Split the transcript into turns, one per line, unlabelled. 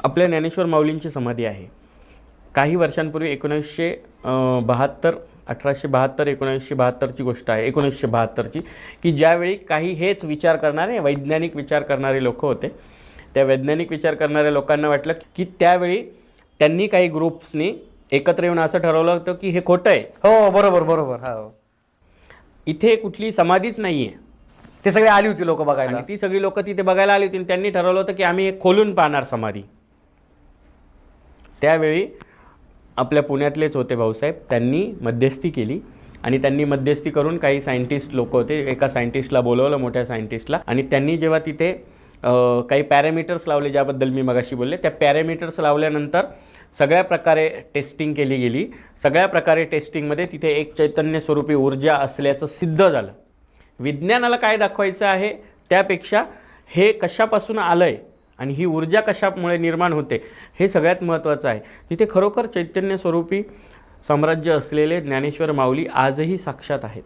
आपल्या ज्ञानेश्वर माऊलींची समाधी आहे. काही वर्षांपूर्वी 1972 1872 1972ची गोष्ट आहे, 1972ची, की ज्यावेळी काही हेच विचार करणारे वैज्ञानिक विचार करणारे लोक होते. त्या वैज्ञानिक विचार करणाऱ्या लोकांना वाटलं की त्यावेळी त्यांनी काही ग्रुप्सनी एकत्र येऊन असं ठरवलं होतं की हे खोटं आहे.
हो बरोबर बरोबर. हो,
इथे कुठली समाधीच नाही आहे.
ते सगळे आली होती लोक बघायला.
आणि ती सगळी लोक तिथे बघायला आली होती आणि त्यांनी ठरवलं होतं की आम्ही हे खोलून पाहणार समाधी. त्यावेळी आपल्या पुण्यातलेच होते भाऊसाहेब, त्यांनी मध्यस्थी केली आणि त्यांनी मध्यस्थी करून काही सायंटिस्ट लोक होते, एका सायंटिस्टला बोलवलं, मोठ्या सायंटिस्टला, आणि त्यांनी जेव्हा तिथे काही पॅरामीटर्स लावले ज्याबद्दल मी मगाशी बोलले, त्या पॅरामीटर्स लावल्यानंतर सगळ्या प्रकारे टेस्टिंग केली गेली. सगळ्या प्रकारे टेस्टिंगमध्ये तिथे एक चैतन्य स्वरूपी ऊर्जा असल्याचं सिद्ध झालं. विज्ञानाला काय दाखवायचं आहे त्यापेक्षा हे कशापासून आलं आहे आणि ही ऊर्जा कशामुळे निर्माण होते हे सगळ्यात महत्त्वाचं आहे. तिथे खरोखर चैतन्य स्वरूपी साम्राज्य असलेले ज्ञानेश्वर माऊली आजही साक्षात आहेत.